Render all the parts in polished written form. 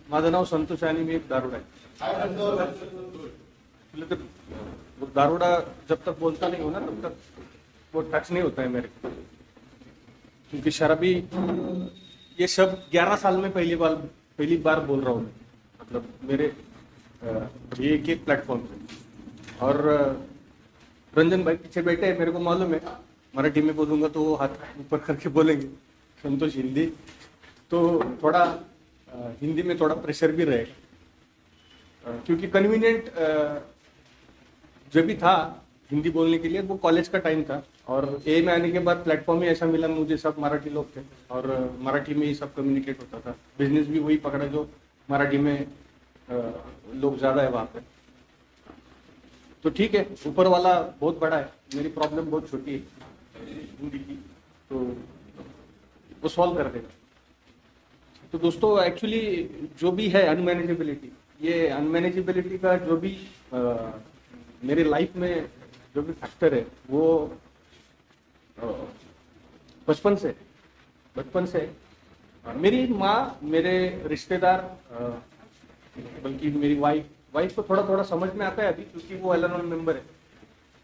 माझं नाव संतोष आणि मी एक दारुडा आहे. तो वो दारुडा जब तक बोलता नहीं हो ना तब तक वो टच नहीं होता है मेरे को, क्योंकि शराबी ये शब्द 11 साल में पहली बार बोल रहा हूँ मैं. मतलब मेरे ये एक प्लेटफॉर्म पे. और रंजन भाई पीछे बैठे हैं, मेरे को मालूम है मराठी में बोलूंगा तो वो हाथ ऊपर करके बोलेंगे संतोष हिंदी, तो थोड़ा हिंदी में थोड़ा प्रेशर भी रहेगा, क्योंकि कन्वीनियंट जो भी था हिंदी बोलने के लिए वो कॉलेज का टाइम था. और ए में आने के बाद प्लेटफॉर्म ही ऐसा मिला मुझे, सब मराठी लोग थे और मराठी में ही सब कम्युनिकेट होता था. बिजनेस भी वही पकड़ा जो मराठी में लोग ज्यादा है वहाँ पे. तो ठीक है, ऊपर वाला बहुत बड़ा है, मेरी प्रॉब्लम बहुत छोटी है हिंदी की, तो वो सॉल्व कर देगा. तो दोस्तों एक्चुअली जो भी है अनमैनेजेबिलिटी, ये अनमैनेजेबिलिटी का जो भी मेरे लाइफ में जो भी फैक्टर है वो बचपन से मेरी माँ, मेरे रिश्तेदार, बल्कि मेरी वाइफ को थोड़ा थोड़ा समझ में आता है अभी, क्योंकि वो एल मेंबर है,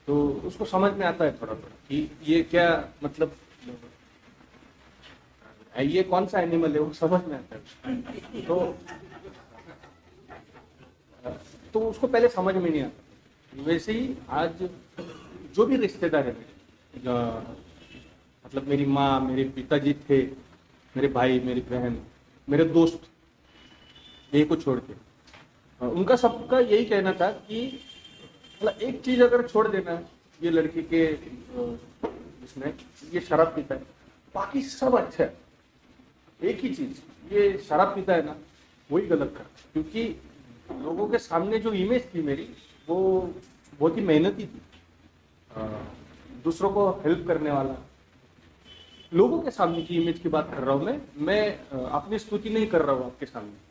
तो उसको समझ में आता है थोड़ा थोड़ा कि ये क्या मतलब ये कौन सा एनिमल है, वो समझ में आता है. तो उसको पहले समझ में नहीं आता. वैसे ही आज जो भी रिश्तेदार है मतलब मेरी माँ, मेरे पिताजी थे, मेरे भाई, मेरी बहन, मेरे दोस्त, ये को छोड़ के उनका सबका यही कहना था कि मतलब एक चीज अगर छोड़ देना ये लड़की के इसमें, ये शराब पीता है, बाकी सब अच्छा है. एक ही चीज, ये शराब पीता है ना, वही गलत कर. क्योंकि लोगों के सामने जो इमेज थी मेरी वो बहुत ही मेहनती थी, दूसरों को हेल्प करने वाला. लोगों के सामने की इमेज की बात कर रहा हूं मैं अपनी स्तुति नहीं कर रहा हूं आपके सामने.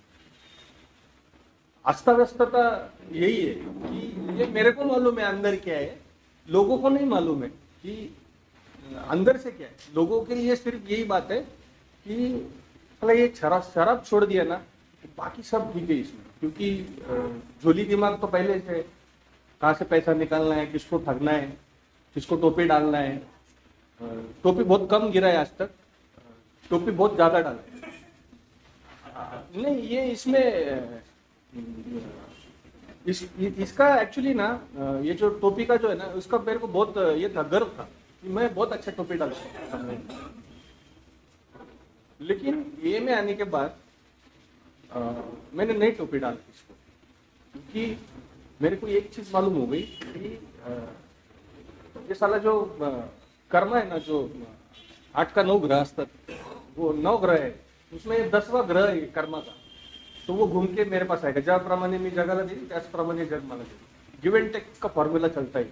अस्ता व्यस्तता यही है कि ये मेरे को मालूम है अंदर क्या है, लोगों को नहीं मालूम है कि अंदर से क्या है. लोगों के लिए सिर्फ यही बात है कि मतलब ये शराब छोड़ दिया ना, बाकी सब ठीक है इसमें. क्योंकि झोली दिमाग तो पहले से, कहाँ से पैसा निकालना है, किसको ठगना है, किसको टोपी डालना है. टोपी बहुत कम गिरा है आज तक, टोपी बहुत ज्यादा डाला है. नहीं, ये इसमें इसका एक्चुअली ना, ये जो टोपी का जो है ना, उसका मेरे को बहुत ये था, गर्व था कि मैं बहुत अच्छा टोपी डालता हूँ. लेकिन ये में आने के बाद मैंने नई टोपी डाली इसको, क्योंकि मेरे को एक चीज मालूम हो गई कि ये साला जो कर्म है ना, जो 8 का 9 ग्रह असतात, वो 9 ग्रह है, उसमें 10वां ग्रह है कर्मा का. तो वो घूम के मेरे पास आएगा. ज्याप्रमाणे मी जगाला देईल त्याचप्रमाणे जग मला देईल. गिव एंड टेक का फॉर्मूला चलता है.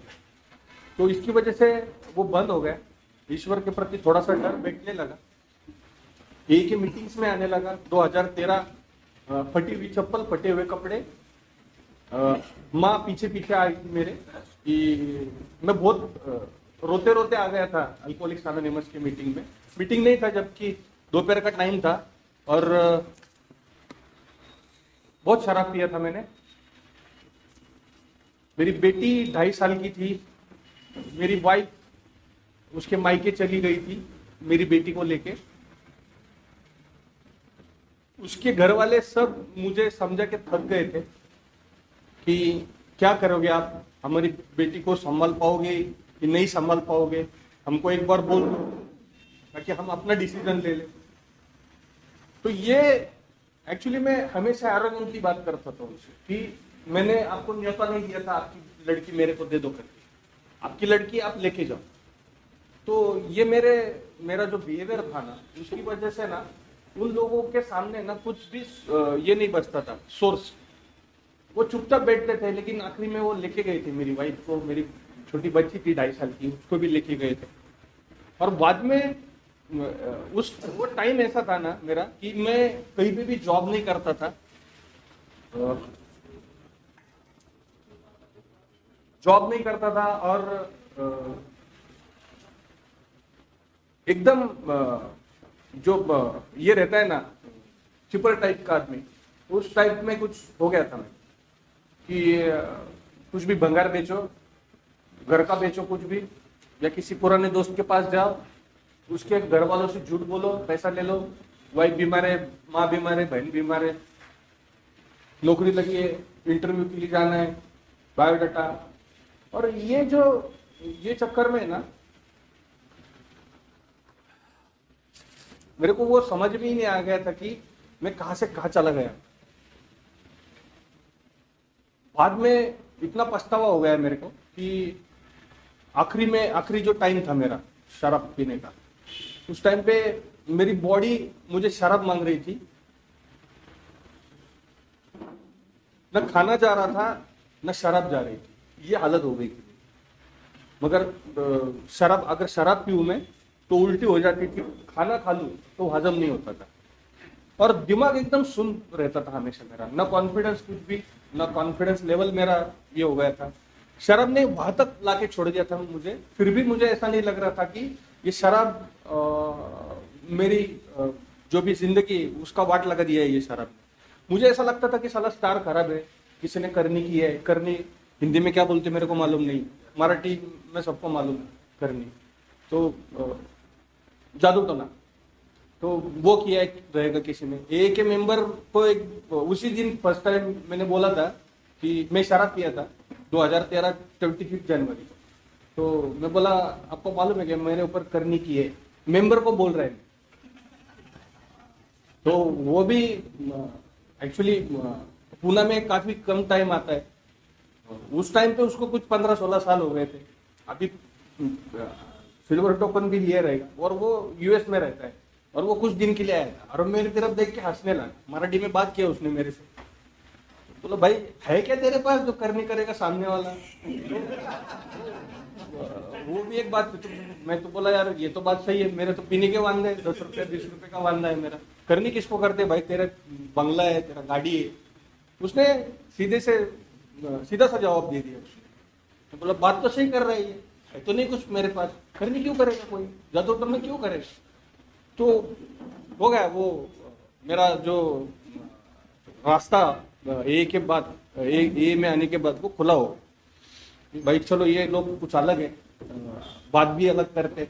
तो इसकी वजह से वो बंद हो गया. ईश्वर के प्रति थोड़ा सा डर बैठने लगा. एक ही मीटिंग्स में आने लगा. 2013 फटी हुई चप्पल, फटे हुए कपड़े, माँ पीछे पीछे आई थी मेरे कि मैं बहुत रोते रोते आ गया था अल्कोहलिक्स एनोनिमस की मीटिंग में. मीटिंग नहीं था, जबकि दोपहर का टाइम था और बहुत शराब पिया था मैंने. मेरी बेटी 2.5 साल की थी. मेरी वाइफ उसके मायके चली गई थी मेरी बेटी को लेके. उसके घर वाले सब मुझे समझा के थक गए थे कि क्या करोगे आप, हमारी बेटी को संभाल पाओगे कि नहीं संभाल पाओगे, हमको एक बार बोल दो ताकि हम अपना डिसीजन ले लें. तो ये एक्चुअली मैं हमेशा एरोगेंटली बात करता था उनसे कि मैंने आपको न्योता नहीं दिया था आपकी लड़की मेरे को दे दो करके, आपकी लड़की आप लेके जाओ. तो ये मेरा जो बिहेवियर था ना, उसकी वजह से ना उन लोगों के सामने ना कुछ भी ये नहीं बचता था सोर्स. वो चुपचाप बैठते थे, लेकिन आखिरी में वो लेके गए थे मेरी वाइफ को. मेरी छोटी बच्ची थी 2.5 साल की, उसको भी लेके गए थे. और बाद में वो टाइम ऐसा था ना मेरा कि मैं कहीं पे भी जॉब नहीं करता था. जॉब नहीं करता था और एकदम जो ये रहता है ना चिपर टाइप का आदमी, उस टाइप में कुछ हो गया था मैं कि कुछ भी भंगार बेचो, घर का बेचो कुछ भी, या किसी पुराने दोस्त के पास जाओ, उसके घर वालों से झूठ बोलो, पैसा ले लो, वाइफ बीमार है, माँ बीमार है, बहन बीमार है, नौकरी लगी है, इंटरव्यू के लिए जाना है, बायोडाटा। और ये चक्कर में ना मेरे को वो समझ में ही नहीं आ गया था कि मैं कहां से कहां चला गया। बाद में इतना पछतावा हो गया मेरे को कि आखिरी जो टाइम था मेरा शराब पीने का, उस टाइम पे मेरी बॉडी मुझे शराब मांग रही थी। न खाना जा रहा था न शराब जा रही थी, ये हालत हो गई थी। मगर अगर शराब पीऊं मैं तो उल्टी हो जाती थी, खाना खा लूं तो हजम नहीं होता था, और दिमाग एकदम सुन रहता था हमेशा मेरा, न कॉन्फिडेंस कुछ भी, न कॉन्फिडेंस लेवल मेरा ये हो गया था। शराब ने वहां तक लाके छोड़ दिया था मुझे, फिर भी मुझे ऐसा नहीं लग रहा था कि ये शराब मेरी जो भी जिंदगी उसका वाट लगा दिया है ये शराब। मुझे ऐसा लगता था कि साला स्टार खराब है, किसी ने करनी की है, करनी हिंदी में क्या बोलते मेरे को मालूम नहीं, मराठी में सबको मालूम करनी, तो जादू टोना, तो वो किया रहेगा किसी ने। एक मेंबर को उसी दिन फर्स्ट टाइम मैंने बोला था कि मैं शराब पिया था 2013 25 जनवरी। तो मैं बोला आपको मालूम है कि मेरे ऊपर करनी की है, मेंबर को बोल रहे हैं। तो वो भी एक्चुअली पूना में काफी कम टाइम आता है, उस टाइम पे उसको कुछ 15-16 साल हो गए थे। अभी सिल्वर टोकन भी लिए रहेगा, और वो यूएस में रहता है, और वो कुछ दिन के लिए आया था, और मेरी तरफ देख के हंसने लगा। मराठी में बात किया उसने मेरे से, बोला भाई है क्या तेरे पास जो करनी करेगा सामने वाला। वो भी एक बात, मैं तो बोला यार ये तो बात सही है, मेरे तो पीने के वांदे है, 10 रुपये 20 रुपये का वांदा है मेरा, करनी किसको करते भाई, तेरा बंगला है, तेरा गाड़ी है। उसने सीधा सा जवाब दे दिया उसने। तो बोला बात तो सही कर रही है तो नहीं कुछ मेरे पास, करनी क्यों करेगा कोई, जादू टोना क्यों करेगा। तो हो गया वो मेरा जो रास्ता ए में आने के बाद वो खुला हो भाई, चलो ये लोग कुछ अलग है, बात भी अलग करते,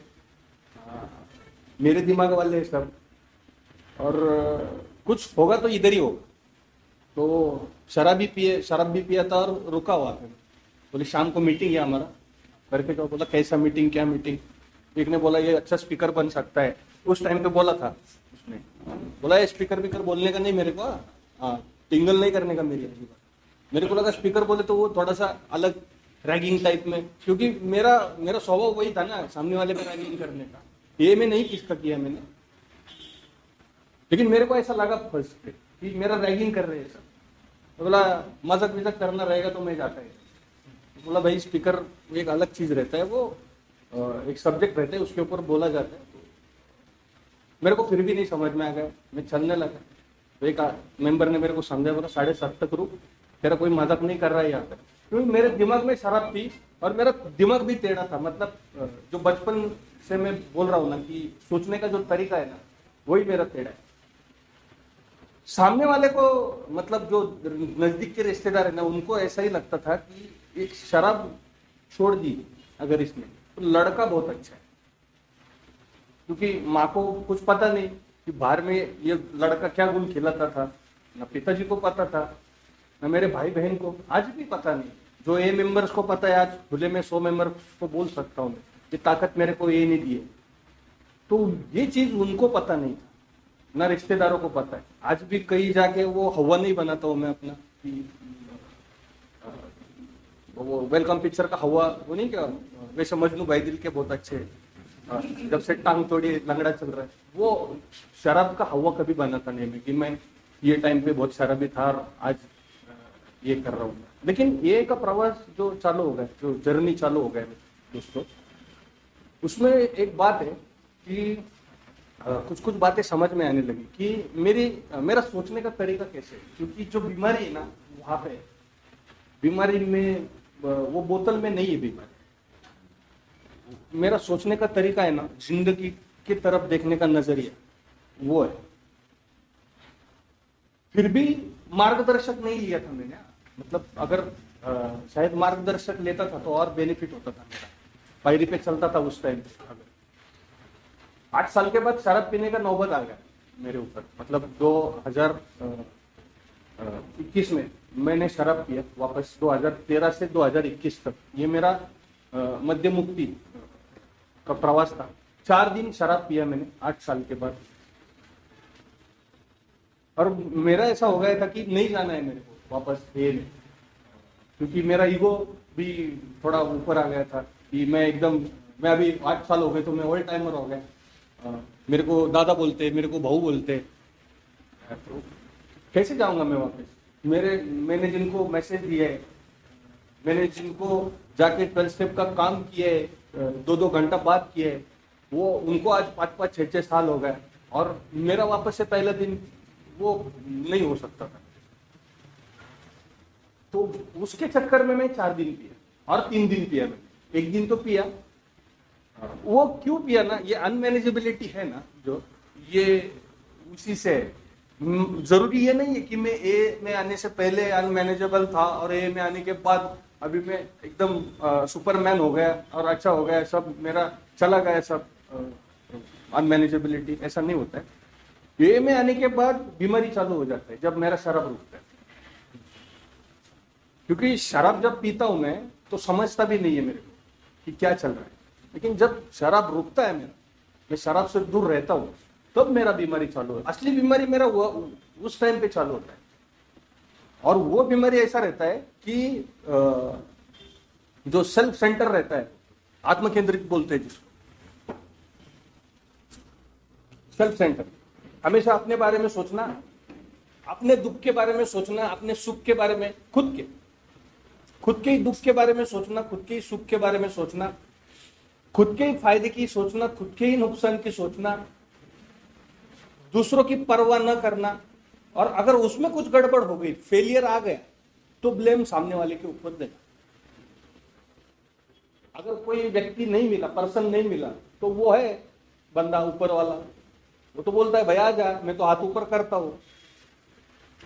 मेरे दिमाग वाले सब, और कुछ होगा तो इधर ही होगा। तो शराब भी पिया था और रुका हुआ था। बोले शाम को मीटिंग है हमारा करके, तो बोला कैसा मीटिंग, क्या मीटिंग। एक ने बोला ये अच्छा स्पीकर बन सकता है, उस टाइम पे बोला था उसने, बोला ये स्पीकर बोलने का नहीं मेरे को, टिंगल नहीं करने का मेरे को लगा स्पीकर बोले तो वो थोड़ा सा अलग रैगिंग टाइप में, क्योंकि मेरा स्वभाव वही था ना सामने वाले पे रैगिंग करने का, ये मैं नहीं किसका किया मैंने, लेकिन मेरे को ऐसा लगा फर्स्ट पे कि मेरा रैगिंग कर रहे हैं सब। तो बोला मजाक विजाक करना रहेगा तो मैं जाता है। बोला भाई स्पीकर एक अलग चीज रहता है, वो एक सब्जेक्ट रहता है उसके ऊपर बोला जाता है। मेरे को फिर भी नहीं समझ में आ गया, मैं चलने लगा। तो एक मेंबर ने मेरे को समझाया, बोला 7:30 तक रुक, तेरा कोई मजाक नहीं कर रहा है यहाँ पे, क्योंकि मेरे दिमाग में शराब थी और मेरा दिमाग भी टेढ़ा था। मतलब जो बचपन से मैं बोल रहा हूँ ना कि सोचने का जो तरीका है ना वही मेरा टेढ़ा है। सामने वाले को मतलब जो नजदीक के रिश्तेदार है ना उनको ऐसा ही लगता था कि एक शराब छोड़ दी अगर इसने तो लड़का बहुत अच्छा है, क्योंकि माँ को कुछ पता नहीं कि बाहर में ये लड़का क्या गुण खिलाता था, ना पिताजी को पता था ना मेरे भाई बहन को, आज भी पता नहीं। जो ए मेंबर्स को पता है, आज खुले में 100 मेंबर्स को बोल सकता हूँ, ये ताकत मेरे को ये नहीं दी है। तो ये चीज उनको पता नहीं था, ना रिश्तेदारों को पता है। आज भी कहीं जाके वो हवा नहीं बनाता हूँ मैं अपना, वो वेलकम पिक्चर का हवा, वो नहीं क्या वैसे मजनू भाई दिल के बहुत अच्छे, जब से टांग तोड़ी लंगड़ा चल रहा है, वो शराब का हवा कभी बनाता नहीं मैं कि मैं ये टाइम पे बहुत शराबी था और आज ये कर रहा हूँ। लेकिन ये का प्रवास जो चालू हो गया, जो जर्नी चालू हो गया दोस्तों, उसमें एक बात है कि कुछ बातें समझ में आने लगी कि मेरा सोचने का तरीका कैसे है। क्योंकि जो बीमारी है ना वहां पे, बीमारी में वो बोतल में नहीं है बीमारी, मेरा सोचने का तरीका है ना, जिंदगी की तरफ देखने का नजरिया वो है। फिर भी मार्गदर्शक नहीं लिया था मैंने, मतलब अगर शायद मार्गदर्शक लेता था तो और बेनिफिट होता था मेरा, पायरी पे चलता था उस टाइम। अगर 8 साल के बाद शराब पीने का नौबत आ गया मेरे ऊपर, मतलब 2021 में मैंने शराब पिया वापस, 2013 से 2021 तक ये मेरा मध्य मुक्ति का प्रवास था। 4 दिन शराब पिया मैंने 8 साल के बाद, और मेरा ऐसा हो गया था कि नहीं जाना है मेरे को वापस ये में, क्योंकि मेरा ईगो भी थोड़ा ऊपर आ गया था कि मैं अभी 8 साल हो गए तो मैं ओल्ड टाइमर हो गया, मेरे को दादा बोलते, मेरे को भाऊ बोलते, तो कैसे जाऊंगा मैं वापस। मैंने जिनको मैसेज दिए, मैंने जिनको जाके 12 स्टेप का काम किए, 2-2 घंटा बात किए, वो उनको आज 5-5, 6-6 साल हो गए, और मेरा वापस से पहला दिन वो नहीं हो सकता था। तो उसके चक्कर में मैं 4 दिन पिया और 3 दिन पिया मैंने, 1 दिन तो पिया। वो क्यों पिया ना, ये अनमैनेजेबिलिटी है ना जो, ये उसी से। जरूरी ये नहीं है कि मैं ए में आने से पहले अनमैनेजेबल था और ए में आने के बाद अभी मैं एकदम सुपरमैन हो गया और अच्छा हो गया, सब मेरा चला गया सब अनमैनेजेबिलिटी, ऐसा नहीं होता है। ए में आने के बाद बीमारी चालू हो जाता है जब मेरा शराब रुकता है, क्योंकि शराब जब पीता हूं मैं तो समझता भी नहीं है मेरे को कि क्या चल रहा है, लेकिन जब शराब रुकता है मेरा, मैं शराब से दूर रहता हूं, तब मेरा बीमारी चालू है। असली बीमारी मेरा उस टाइम पे चालू होता है, और वो बीमारी ऐसा रहता है कि जो सेल्फ सेंटर रहता है, आत्मकेंद्रित बोलते हैं जिसको, सेल्फ सेंटर, हमेशा अपने बारे में सोचना, अपने दुख के बारे में सोचना, अपने सुख के बारे में, खुद के ही दुख के बारे में सोचना, खुद के ही सुख के बारे में सोचना, खुद के ही फायदे की सोचना, खुद के ही नुकसान की सोचना, दूसरों की परवाह न करना, और अगर उसमें कुछ गड़बड़ हो गई, फेलियर आ गया, तो ब्लेम सामने वाले के ऊपर देना। अगर कोई व्यक्ति नहीं मिला, पर्सन नहीं मिला, तो वो है बंदा ऊपर वाला, वो तो बोलता है भाई आ जा, मैं तो हाथ ऊपर करता हूं,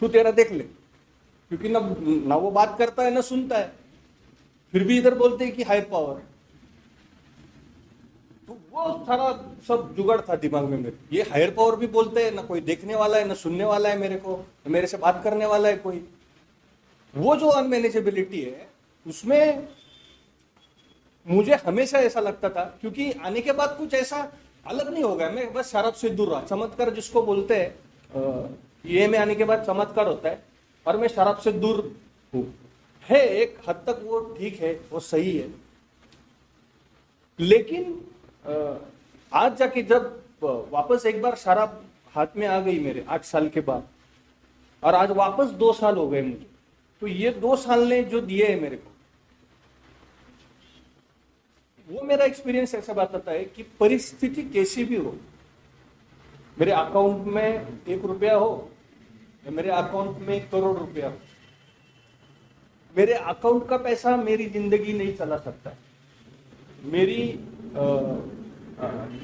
तू तेरा देख ले, क्योंकि ना वो बात करता है ना सुनता है, फिर भी इधर बोलते हैं कि हायर पावर। तो वो सारा सब जुगाड़ था दिमाग में मेरे, ये हायर पावर भी बोलते हैं, ना कोई देखने वाला है ना सुनने वाला है मेरे को, मेरे से बात करने वाला है कोई। वो जो अनमैनेजेबिलिटी है उसमें मुझे हमेशा ऐसा लगता था, क्योंकि आने के बाद कुछ ऐसा अलग नहीं हो गया, मैं बस शराब से दूर रहा। चमत्कार जिसको बोलते हैं, ये में आने के बाद चमत्कार होता है, और मैं शराब से दूर हूं, है एक हद तक वो ठीक है, वो सही है। लेकिन आज जाके जब वापस एक बार शराब हाथ में आ गई मेरे 8 साल के बाद, और आज वापस 2 साल हो गए मुझे, तो ये 2 साल ने जो दिए है मेरे को, वो मेरा एक्सपीरियंस ऐसा बताता है कि परिस्थिति कैसी भी हो, मेरे अकाउंट में 1 रुपया हो या मेरे अकाउंट में 1 करोड़ रुपया हो, मेरे अकाउंट का पैसा मेरी जिंदगी नहीं चला सकता है। मेरी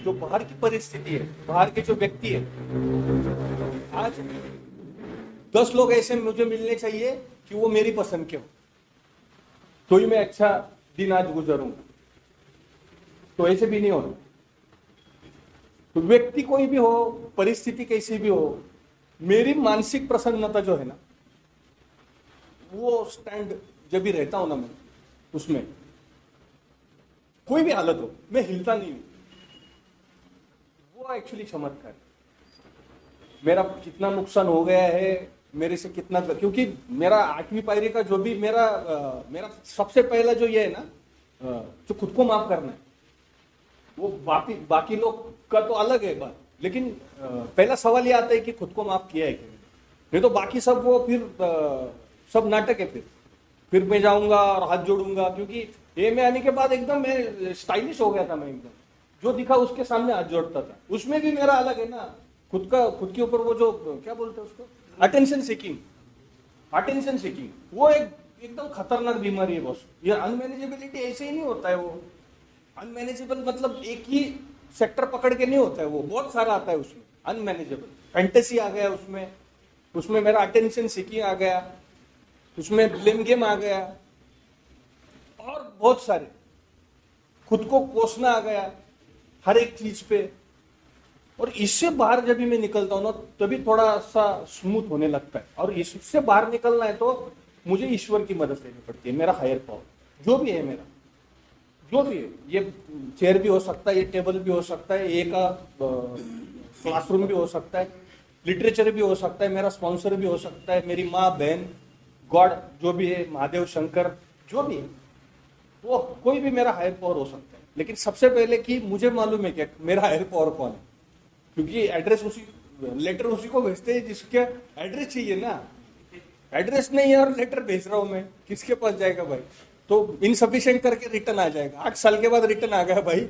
जो बाहर की परिस्थिति है, बाहर के जो व्यक्ति है, आज 10 लोग ऐसे मुझे मिलने चाहिए कि वो मेरी पसंद के हो, तो ही मैं अच्छा दिन आज गुजरूंगा, तो ऐसे भी नहीं होना। तो व्यक्ति कोई भी हो, परिस्थिति कैसी भी हो, मेरी मानसिक प्रसन्नता जो है ना, वो स्टैंड जब भी रहता हूं ना मैं, उसमें कोई भी हालत हो मैं हिलता नहीं हूं, वो एक्चुअली चमत्कार है। मेरा कितना नुकसान हो गया है, मेरे से कितना, क्योंकि मेरा 8वीं पायरी का जो भी मेरा सबसे पहला जो ये है ना, जो खुद को माफ करना है, वो बाकी लोग का तो अलग है बात, लेकिन पहला सवाल ये आता है कि खुद को माफ किया है कि नहीं, तो बाकी सब वो फिर सब नाटक है। फिर मैं जाऊंगा और हाथ जोड़ूंगा, क्योंकि ये में आने के बाद एकदम मैं स्टाइलिश हो गया था, मैं एकदम जो दिखा उसके सामने हाथ जोड़ता था। उसमें भी मेरा अलग है ना, खुद के ऊपर वो जो क्या बोलते हैं उसको, अटेंशन सीकिंग, वो एकदम खतरनाक बीमारी है बॉस। ये अनमैनेजेबिलिटी ऐसे ही नहीं होता है, वो अनमैनेजेबल मतलब एक ही सेक्टर पकड़ के नहीं होता है, वो बहुत सारा आता है उसमें। अनमैनेजेबल फैंटेसी आ गया उसमें, उसमें मेरा अटेंशन सीकिंग आ गया, उसमें ब्लेम गेम आ गया, और बहुत सारे खुद को कोसना आ गया हर एक चीज पे। और इससे बाहर जब भी मैं निकलता हूं ना, तभी थोड़ा सा स्मूथ होने लगता है। और इससे बाहर निकलना है तो मुझे ईश्वर की मदद लेनी पड़ती है, मेरा हायर पावर जो भी है, मेरा जो भी है, ये चेयर भी हो सकता है, ये टेबल भी हो सकता है, ये का क्लासरूम भी हो सकता है, लिटरेचर भी हो सकता है, मेरा स्पॉन्सर भी हो सकता है, मेरी माँ बहन, गॉड जो भी है, महादेव शंकर जो भी है, वो कोई भी मेरा हायर पावर हो सकता है। लेकिन सबसे पहले कि मुझे मालूम है क्या मेरा हायर पावर कौन है, क्योंकि एड्रेस उसी, लेटर उसी को भेजते हैं जिसके एड्रेस चाहिए ना। एड्रेस नहीं है और लेटर भेज रहा हूं मैं, किसके पास जाएगा भाई? तो इनसफिशिएंट करके रिटर्न आ जाएगा। 8 साल के बाद रिटर्न आ गया भाई।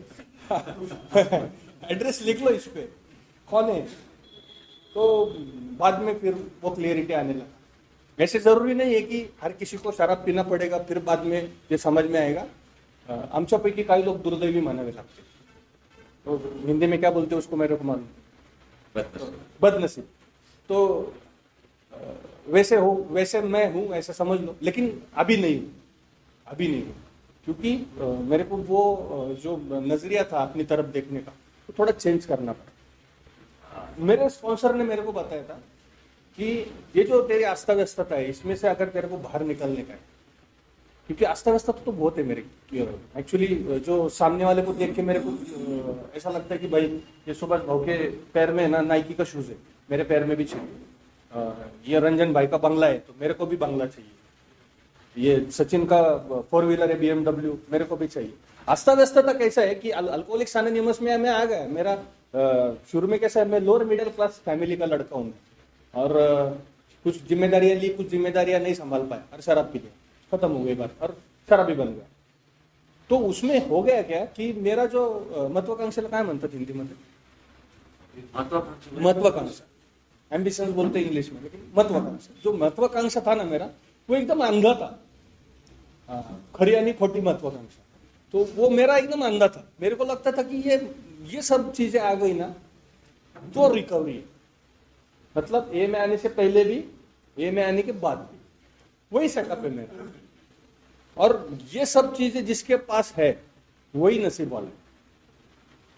एड्रेस लिख लो इस पे, कौन है? तो बाद में फिर वो क्लियरिटी आने लगा। ऐसे जरूरी नहीं है कि हर किसी को शराब पीना पड़ेगा फिर बाद में ये समझ में आएगा। आमच्यापैकी काही लोग दुर्दैवी मानावे लागते। तो हिंदी में क्या बोलते हैं उसको मेरे को मालूम, बदनसीब। तो वैसे हो, वैसे मैं हूं, ऐसा समझ लो। लेकिन अभी नहीं हूं, अभी नहीं हूं, क्योंकि मेरे को वो जो नजरिया था अपनी तरफ देखने का, तो थोड़ा चेंज करना पड़ा। मेरे स्पॉन्सर ने मेरे को बताया था कि ये जो तेरी आस्था व्यस्तता है, इसमें से अगर तेरे को बाहर निकलने का है, क्योंकि आस्था व्यस्तता तो बहुत है मेरे एक्चुअली। जो सामने वाले को देख के मेरे को ऐसा लगता है कि भाई ये सुभाष भाव के पैर में ना नाइकी का शूज है, मेरे पैर में भी चाहिए। ये रंजन भाई का बंगला है तो मेरे को भी बंगला चाहिए। ये सचिन का 4 व्हीलर है BMW, मेरे को भी चाहिए। आस्था व्यस्तता कैसा है कि अल्कोहलिक्स एनोनिमस में मैं आ गया। मेरा शुरू में कैसा है, मैं लोअर मिडिल क्लास फैमिली का लड़का हूँ, और कुछ जिम्मेदारियां ली, कुछ जिम्मेदारियां नहीं संभाल पाया, और शराब पी लिया, खत्म हो गई बात, और शराबी बन गया। तो उसमें हो गया क्या कि मेरा जो महत्वाकांक्षेला काय म्हणतात हिंदीमध्ये, महत्वाकांक्षा, एम्बिशन्स बोलते इंग्लिश में, लेकिन महत्वाकांक्षा, जो महत्वाकांक्षा था ना मेरा, वो एकदम अंधा था। खरी यानी खोटी महत्वाकांक्षा, तो वो मेरा एकदम अंधा था। मेरे को लगता था कि ये सब चीजें आ गई ना तो रिकवरी है। मतलब ए में आने से पहले भी, ए में आने के बाद भी, वही सेटअप है मेरा। और ये सब चीजें जिसके पास है वही नसीब वाला है,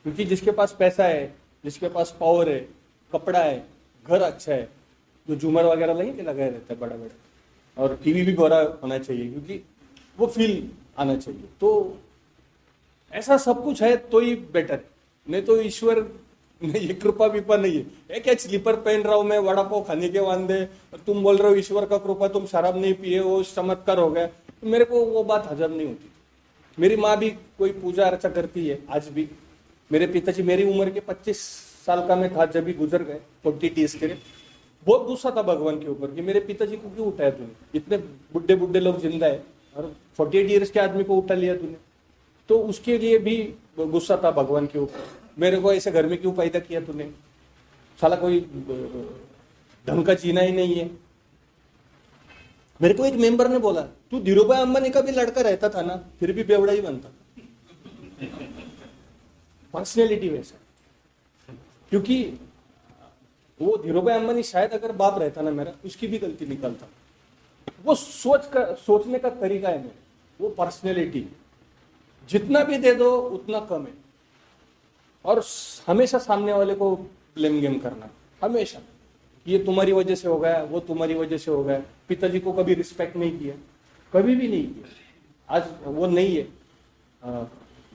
क्योंकि जिसके पास पैसा है, जिसके पास पावर है, कपड़ा है, घर अच्छा है, जो झूमर वगैरह लगाए रहते हैं बड़ा बड़ा, और टीवी भी गोरा होना चाहिए क्योंकि वो फील आना चाहिए। तो ऐसा सब कुछ है तो ही बेटर है, नहीं तो ईश्वर ने ये कृपा विपा नहीं है। एक स्लीपर पहन रहा हूं मैं, वड़ा पाव खाने के वांदे, और तुम बोल रहे हो ईश्वर का कृपा, तुम शराब नहीं पिए, वो चमत्कार हो गया। तो मेरे को वो बात हजम नहीं होती। मेरी माँ भी कोई पूजा अर्चा करती है आज भी। मेरे पिताजी मेरी उम्र के 25 साल का मैं था जब भी गुजर गए 40 डेज के लिए। बहुत गुस्सा था भगवान के ऊपर कि मेरे पिताजी को क्यों उठाया तूने, इतने बुढ़े बुढ़े लोग जिंदा है और 48 ईयर्स के आदमी को उठा लिया तूने। तो उसके लिए भी गुस्सा था भगवान के ऊपर, मेरे को ऐसे घर में क्यों पैदा किया तूने, साला कोई ढंग का जीना ही नहीं है। मेरे को एक मेंबर ने बोला, तू धीरूभाई अंबानी का भी लड़का रहता था ना, फिर भी बेवड़ा ही बनता। पर्सनैलिटी वैसा, क्योंकि वो धीरूभाई अंबानी शायद अगर बाप रहता ना मेरा, उसकी भी गलती निकलता। वो सोचने का तरीका है मेरा, वो पर्सनैलिटी, जितना भी दे दो उतना कम है। और हमेशा सामने वाले को ब्लेम गेम करना, हमेशा, ये तुम्हारी वजह से हो गया, वो तुम्हारी वजह से हो गया। पिताजी को कभी रिस्पेक्ट नहीं किया, कभी भी नहीं किया। आज वो नहीं है,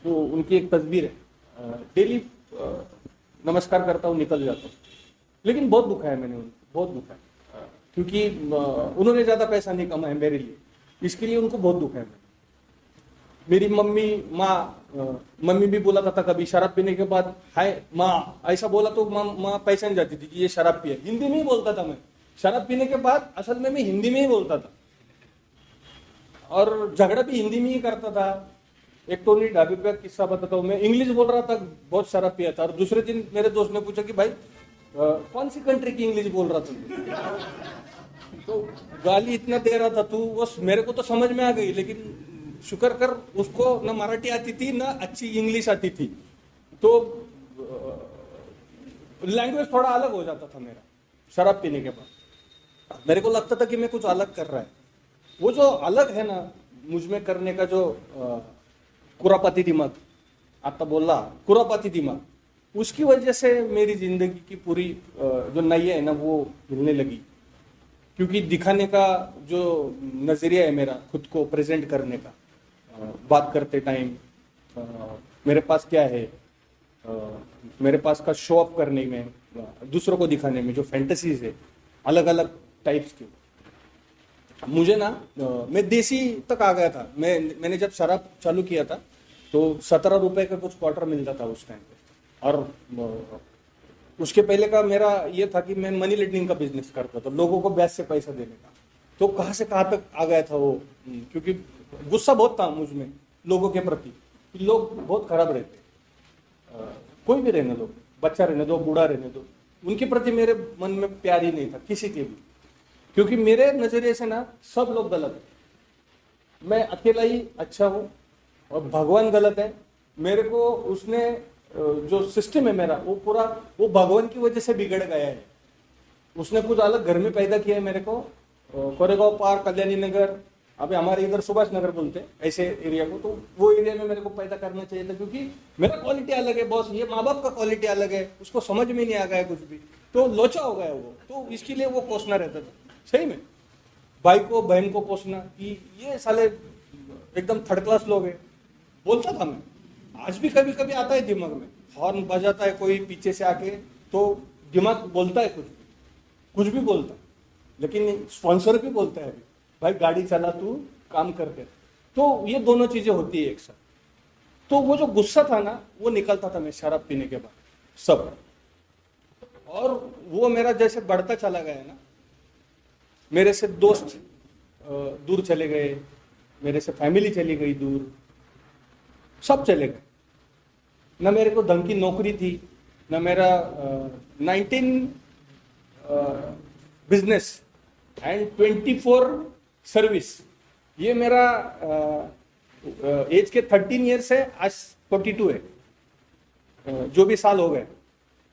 तो उनकी एक तस्वीर है, डेली नमस्कार करता हूँ, निकल जाता हूँ। लेकिन बहुत दुखा है मैंने उनको, बहुत दुखा है, क्योंकि उन्होंने ज्यादा पैसा नहीं कमाया मेरे लिए, इसके लिए उनको बहुत दुखा है। मेरी मम्मी भी बोला था कभी शराब पीने के बाद, हाय माँ, ऐसा बोला तो माँ पहचान जाती थी कि ये शराब पिया। हिंदी में ही बोलता था मैं, शराब पीने के बाद असल में मैं हिंदी में ही बोलता था, और झगड़ा भी हिंदी में ही करता था। एक टोनी ढाबे का किस्सा बताता हूँ, मैं इंग्लिश बोल रहा था, बहुत शराब पिया था, और दूसरे दिन मेरे दोस्त ने पूछा कि भाई कौन सी कंट्री की इंग्लिश बोल रहा था, तो गाली इतना दे रहा था तू, बस मेरे को तो समझ में आ गई। लेकिन शुक्र कर उसको ना मराठी आती थी ना अच्छी इंग्लिश आती थी, तो लैंग्वेज थोड़ा अलग हो जाता था मेरा शराब पीने के बाद। मेरे को लगता था कि मैं कुछ अलग कर रहा है। वो जो अलग है ना मुझ में करने का, जो कुरापति दिमाग, आता बोला कुरापति दिमाग, उसकी वजह से मेरी जिंदगी की पूरी जो नैया है ना वो हिलने लगी। क्योंकि दिखाने का जो नजरिया है मेरा, खुद को प्रेजेंट करने का, बात करते टाइम मेरे पास क्या है, मेरे पास का शो ऑफ करने में, दूसरों को दिखाने में जो फैंटेसीज है अलग अलग टाइप्स की, मुझे ना मैं देसी तक आ गया था। मैंने जब शराब चालू किया था तो 17 रुपए का कुछ क्वार्टर मिलता था उस टाइम पे। और उसके पहले का मेरा ये था कि मैं मनी लेंडिंग का बिजनेस करता था, लोगों को ब्याज से पैसा देने का। तो कहाँ से कहाँ तक आ गया था वो, क्योंकि गुस्सा बहुत था मुझ में लोगों के प्रति। लोग बहुत खराब रहते, कोई भी रहने दो, बच्चा रहने दो, बूढ़ा रहने दो, उनके प्रति मेरे मन में प्यार ही नहीं था किसी के भी। क्योंकि मेरे नजरिए से ना सब लोग गलत है, मैं अकेला ही अच्छा हूँ और भगवान गलत है। मेरे को उसने जो सिस्टम है मेरा वो पूरा वो भगवान की वजह से बिगड़ गया है। उसने कुछ अलग घर में पैदा किया है मेरे को, कोरेगांव पार्क, कल्याणी नगर, अभी हमारे इधर सुभाष नगर बोलते हैं ऐसे एरिया को, तो वो एरिया में मेरे को पैदा करना चाहिए था। क्योंकि मेरा क्वालिटी अलग है बॉस, ये माँ बाप का क्वालिटी अलग है, उसको समझ में नहीं आ गया कुछ भी, तो लोचा हो गया वो। तो इसके लिए वो कोसना रहता था सही में, भाई को बहन को कोसना कि ये साले एकदम थर्ड क्लास लोग है, बोलता था मैं। आज भी कभी कभी आता है दिमाग में, हॉर्न बजाता है कोई पीछे से आके तो दिमाग बोलता है कुछ भी बोलता है। लेकिन स्पॉन्सर भी बोलता है अभी, भाई गाड़ी चला तू काम करते। तो ये दोनों चीजें होती है एक साथ। तो वो जो गुस्सा था ना वो निकलता था मैं शराब पीने के बाद सब। और वो मेरा जैसे बढ़ता चला गया ना, मेरे से दोस्त दूर चले गए, मेरे से फैमिली चली गई दूर, सब चले गए। ना मेरे को ढंग की नौकरी थी, ना मेरा 19 बिजनेस एंड 24 सर्विस। ये मेरा एज के 13 ईयर्स है, आज 42 है, जो भी साल हो गए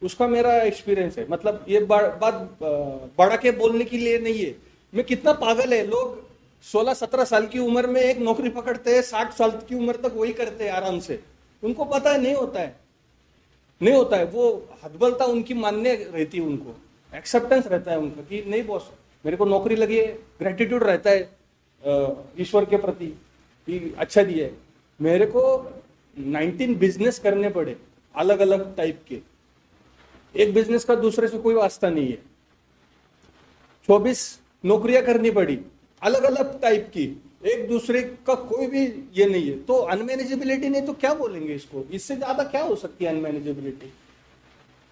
उसका मेरा एक्सपीरियंस है। मतलब ये बात बड़ा के बोलने के लिए नहीं है, मैं कितना पागल है। लोग 16-17 साल की उम्र में एक नौकरी पकड़ते हैं, 60 साल की उम्र तक वही करते हैं आराम से। उनको पता है नहीं होता है, नहीं होता है। वो हदबलता उनकी मान्य रहती है, उनको एक्सेप्टेंस रहता है उनका कि नहीं बॉस मेरे को नौकरी लगी है, ग्रेटिट्यूड रहता है ईश्वर के प्रति कि अच्छा दिया है। मेरे को 19 बिजनेस करने पड़े अलग अलग टाइप के, एक बिजनेस का दूसरे से कोई वास्ता नहीं है। 24 नौकरियां करनी पड़ी अलग अलग टाइप की, एक दूसरे का कोई भी ये नहीं है। तो अनमैनेजेबिलिटी नहीं तो क्या बोलेंगे इसको, इससे ज्यादा क्या हो सकती है अनमैनेजेबिलिटी।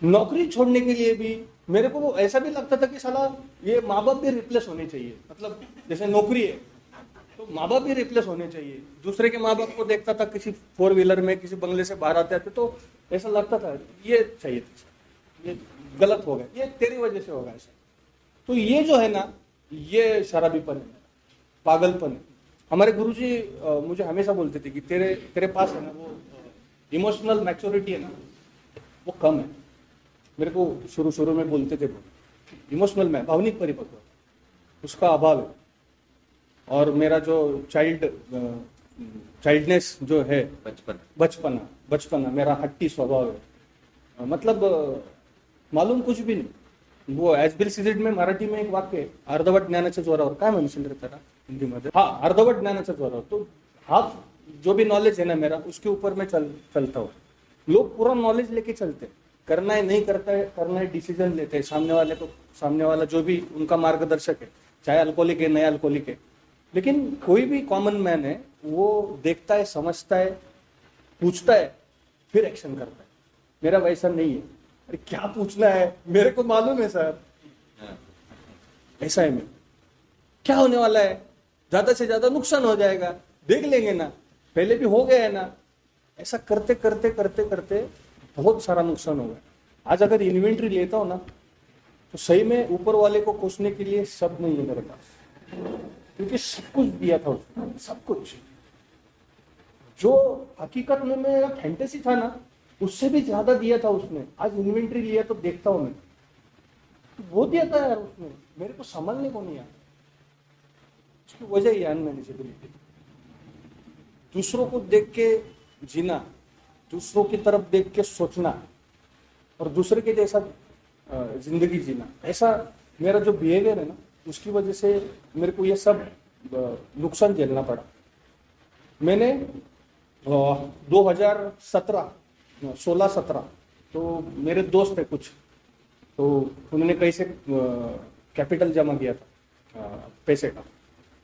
नौकरी छोड़ने के लिए भी मेरे को ऐसा भी लगता था कि साला ये माँ बाप भी रिप्लेस होने चाहिए। मतलब जैसे नौकरी है तो माँ बाप भी रिप्लेस होने चाहिए। दूसरे के माँ बाप को देखता था किसी 4 व्हीलर में किसी बंगले से बाहर आते थे, तो ऐसा लगता था ये चाहिए था, ये गलत हो गया, ये तेरी वजह से होगा ऐसा। तो ये जो है ना ये शराबीपन है, पागलपन है। हमारे गुरुजी मुझे हमेशा बोलते थे कि तेरे पास है ना वो इमोशनल मैच्योरिटी है ना वो कम है। मेरे को शुरू में बोलते थे इमोशनल में भावनिक परिपक्व उसका अभाव है। और मेरा जो चाइल्डनेस जो है, बचपना मेरा हट्टी स्वभाव है। मतलब मालूम कुछ भी नाही। वो ॲजबिल सिजेड में मराठी में एक वाक्य आहे, अर्धवट ज्ञानाच्या जोरावर, काय म्हणशील रे त्याला हिंदीमध्ये, हाँ अर्धवट ज्ञानाच्या जोरावर। तो हाफ जो भी नॉलेज है ना मेरा उसके ऊपर मैं चलता हूँ। लोग पूरा नॉलेज लेके चलते, करना है नहीं करता है, करना है डिसीजन लेते हैं सामने वाला जो भी उनका मार्गदर्शक है, चाहे अल्कोहलिक है नया अल्कोहलिक है। लेकिन कोई भी कॉमन मैन है वो देखता है, समझता है, पूछता है, फिर एक्शन करता है। मेरा वैसा नहीं है, अरे क्या पूछना है, मेरे को मालूम है सर, ऐसा है मैं, क्या होने वाला है, ज्यादा से ज्यादा नुकसान हो जाएगा, देख लेंगे ना, पहले भी हो गया है ना। ऐसा करते करते करते करते बहुत सारा नुकसान हो गया। आज अगर इन्वेंट्री लेता हूं ना तो सही में ऊपर वाले को कोसने के लिए शब्द नहीं है मेरे पास, क्योंकि सब कुछ दिया था उसने, सब कुछ। जो हकीकत में मेरा फैंटेसी था ना उससे भी ज्यादा दिया था उसने। आज इन्वेंट्री लिया तो देखता हूं मैं वो दिया था यार उसने, मेरे को संभालने को नहीं आया। उसकी वजह ही अनमैनेजेबिलिटी। दूसरों को देख के जीना, दूसरों की तरफ देख के सोचना और दूसरे के जैसा जिंदगी जीना, ऐसा मेरा जो बिहेवियर है ना, उसकी वजह से मेरे को ये सब नुकसान झेलना पड़ा। मैंने 2016-17 तो मेरे दोस्त है कुछ, तो उन्होंने कहीं से कैपिटल जमा किया था, पैसे का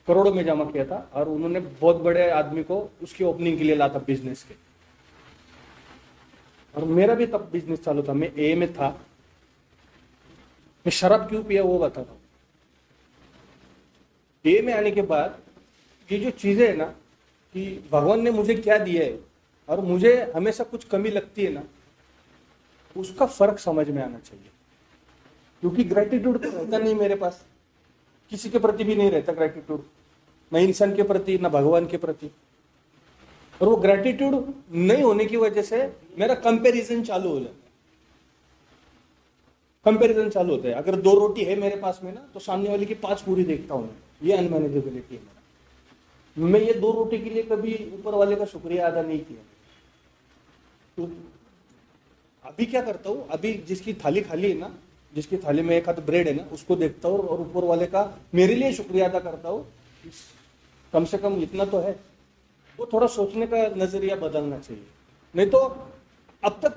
करोड़ों में जमा किया था, और उन्होंने बहुत बड़े आदमी को उसकी ओपनिंग के लिए ला था बिजनेस के। और मेरा भी तब बिजनेस चालू था, मैं ए में था। मैं शराब क्यों पिया वो बताता हूँ। ए में आने के बाद ये जो चीजें है ना, कि भगवान ने मुझे क्या दिया है और मुझे हमेशा कुछ कमी लगती है ना, उसका फर्क समझ में आना चाहिए। क्योंकि ग्रेटिट्यूड तो रहता नहीं मेरे पास, किसी के प्रति भी नहीं रहता ग्रेटिट्यूड, न इंसान के प्रति न भगवान के प्रति। और वो ग्रेटिट्यूड नहीं होने की वजह से मेरा कंपैरिजन चालू हो जाता है। कंपैरिजन चालू होता है। अगर 2 रोटी है मेरे पास में ना, तो सामने वाले की 5 पूरी देखता हूं। ये अनमैनेजेबिलिटी है मेरा। मैं ये 2 रोटी के लिए कभी ऊपर वाले का शुक्रिया अदा नहीं किया। तो अभी क्या करता हूँ, अभी जिसकी थाली खाली है ना, जिसकी थाली में एक हाथ ब्रेड है ना, उसको देखता हूँ और ऊपर वाले का मेरे लिए शुक्रिया अदा करता हूँ, कम से कम इतना तो है। वो थोड़ा सोचने का नजरिया बदलना चाहिए। नहीं तो अब तक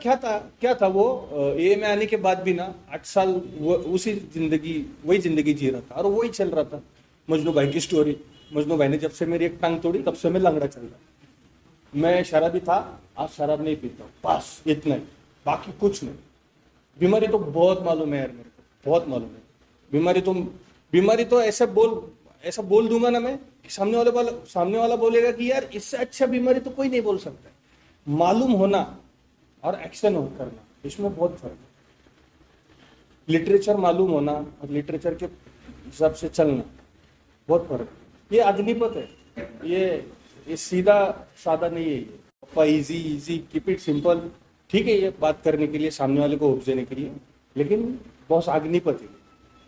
क्या था वो ए में आने के बाद भी ना 8 साल वही जिंदगी जी रहा था और वही चल रहा था। मजनू भाई की स्टोरी, मजनू भाई ने जब से मेरी एक टांग तोड़ी तब से मैं लंगड़ा चल रहा। मैं शराबी था, आज शराब नहीं पीता हूँ, बस इतना ही, बाकी कुछ नहीं। बीमारी तो बहुत मालूम है यार मेरे को, बहुत मालूम है। बीमारी तो ऐसा बोल दूंगा ना मैं कि सामने वाला बोलेगा कि यार इससे अच्छा बीमारी तो कोई नहीं बोल सकता। मालूम होना और एक्शन करना, इसमें बहुत फर्क है। लिटरेचर मालूम होना और लिटरेचर के हिसाब से चलना, बहुत फर्क है। ये अग्निपथ है, ये सीधा सादा नहीं है। ये इजी कीप इट सिंपल, ठीक है ये बात करने के लिए, सामने वाले को उपजेने के लिए, लेकिन बहुत अग्निपथ है।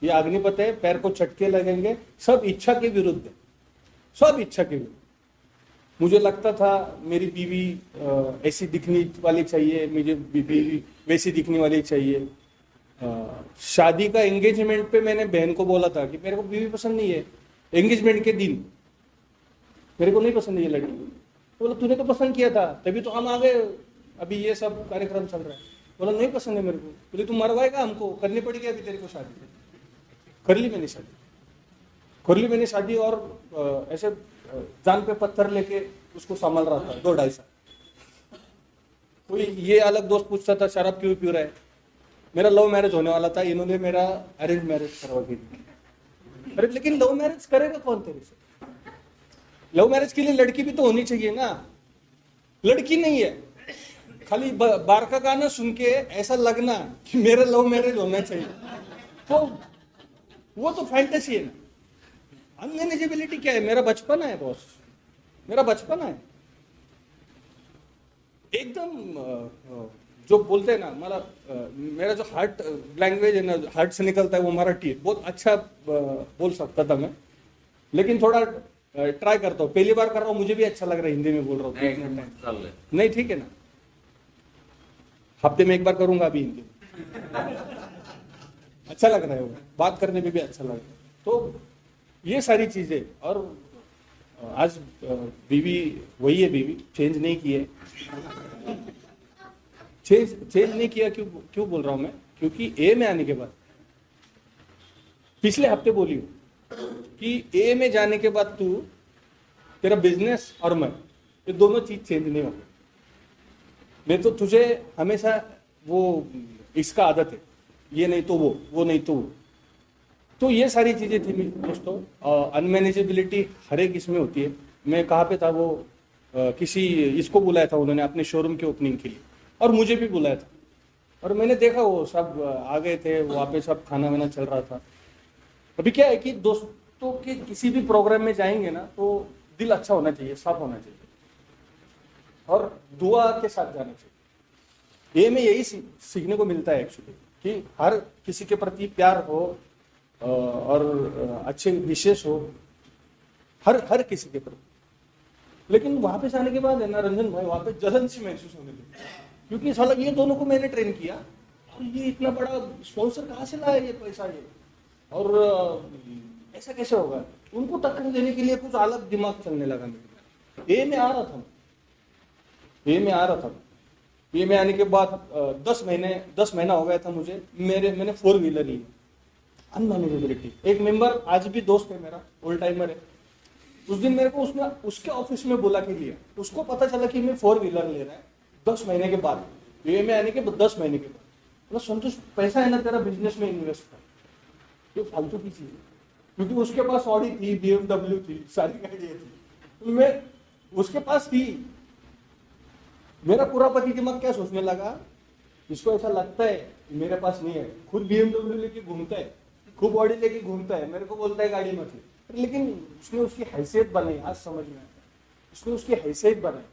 ये अग्निपथ है, पैर को चटके लगेंगे, सब इच्छा के विरुद्ध है, सब इच्छा के विरुद्ध। मुझे लगता था मेरी बीवी ऐसी दिखने वाली चाहिए, मुझे बीवी वैसी दिखने वाली चाहिए। शादी का एंगेजमेंट पे मैंने बहन को बोला था कि मेरे को बीवी पसंद नहीं है। एंगेजमेंट के दिन मेरे को नहीं पसंद ये लड़की। बोला तूने तो पसंद किया था, तभी तो हम आ गए, अभी ये सब कार्यक्रम चल रहा है। बोला नहीं पसंद है मेरे को। बोले तू मरवाएगा हमको, करनी पड़ेगी अभी तेरे को शादी। कर ली मैंने शादी और ऐसे जान पे पत्थर लेके उसको संभाल रहा था 2-2.5 साल। कोई ये अलग दोस्त पूछता था शराब क्यों पी रहा है। मेरा लव मैरिज होने वाला था, इन्होंने मेरा अरेंज मैरिज करवा दी। अरे लेकिन लव मैरिज करेगा कौन तेरे से? लव मैरिज के लिए लड़की भी तो होनी चाहिए ना। लड़की नहीं है, खाली बार का गाना सुन के ऐसा लगना कि मेरा लव मैरिज होना चाहिए, तो वो तो फैंटेसी है ना। अनमैनेजेबिलिटी क्या है? मेरा बचपना है बॉस, मेरा बचपना है एकदम। जो बोलते हैं ना, मेरा जो हार्ट लैंग्वेज है ना, हार्ट से निकलता है वो मराठी है। बहुत अच्छा बोल सकता था मैं, लेकिन थोड़ा ट्राई करता हूँ। पहली बार कर रहा हूँ, मुझे भी अच्छा लग रहा है, हिंदी में बोल रहा हूँ। नहीं ठीक है ना, हफ्ते में एक बार करूंगा अभी हिंदी में। अच्छा लग रहा है, वो बात करने में भी अच्छा लग रहा है। तो ये सारी चीजें, और आज बीवी वही है, बीवी चेंज नहीं की है। चेंज नहीं किया, क्यों बोल रहा हूं मैं? क्योंकि ए में आने के बाद, पिछले हफ्ते बोली हूं कि ए में जाने के बाद तू, तेरा बिजनेस और मैं, ये दोनों चीज चेंज नहीं होगी। नहीं तो तुझे हमेशा वो इसका आदत है, ये नहीं तो वो नहीं तो वो। तो ये सारी चीजें थी दोस्तों। अनमैनेजेबिलिटी हर एक इसमें होती है। मैं कहाँ पे था, वो किसी इसको बुलाया था उन्होंने अपने शोरूम के ओपनिंग के लिए, और मुझे भी बुलाया था। और मैंने देखा वो सब आ गए थे, वहाँ पे सब खाना वाना चल रहा था। अभी क्या है कि दोस्तों के किसी भी प्रोग्राम में जाएंगे ना, तो दिल अच्छा होना चाहिए, साफ होना चाहिए, और दुआ के साथ जाना चाहिए। ये में यही सीखने को मिलता है एक्चुअली। कि हर किसी के प्रति प्यार हो और अच्छे विशेष हो, हर किसी के प्रति। लेकिन वहां पे जाने के बाद है ना रंजन भाई, वहां पे जलन सी महसूस होने लगी, क्योंकि साला ये दोनों को मैंने ट्रेन किया और ये इतना बड़ा स्पॉन्सर कहाँ से लाया ये पैसा, ये और ऐसा कैसे होगा। उनको टक्कर देने के लिए कुछ अलग दिमाग चलने लगा मेरे। ए में आ रहा था, ए में आ रहा था। ये में आने के बाद 10 महीना हो गया था मुझे। मैंने 4 व्हीलर ली, अनमैनेजेबिलिटी। एक मेंबर आज भी दोस्त है मेरा, ओल्ड टाइमर है। उस दिन मेरे को उसके ऑफिस में बुला के लिया, उसको पता चला कि मैं 4 व्हीलर ले रहा है 10 महीने के बाद, ये में आने के 10 महीने के बाद। मतलब संतोष, पैसा है ना तेरा, बिजनेस में इन्वेस्ट कर, ये फालतू की चीज है। क्योंकि उसके पास ऑडी थी, BMW थी, सारी गाड़ियां थी, मैं उसके पास थी। मेरा पूरा पति दिमाग क्या सोचने लगा, इसको ऐसा लगता है मेरे पास नहीं है, खुद BMW लेके घूमता है, खूब ऑडी लेके घूमता है, मेरे को बोलता है गाड़ी मत ले। लेकिन उसने उसकी हैसियत बनाई, आज समझ में आता है, उसने उसकी हैसियत बनाई।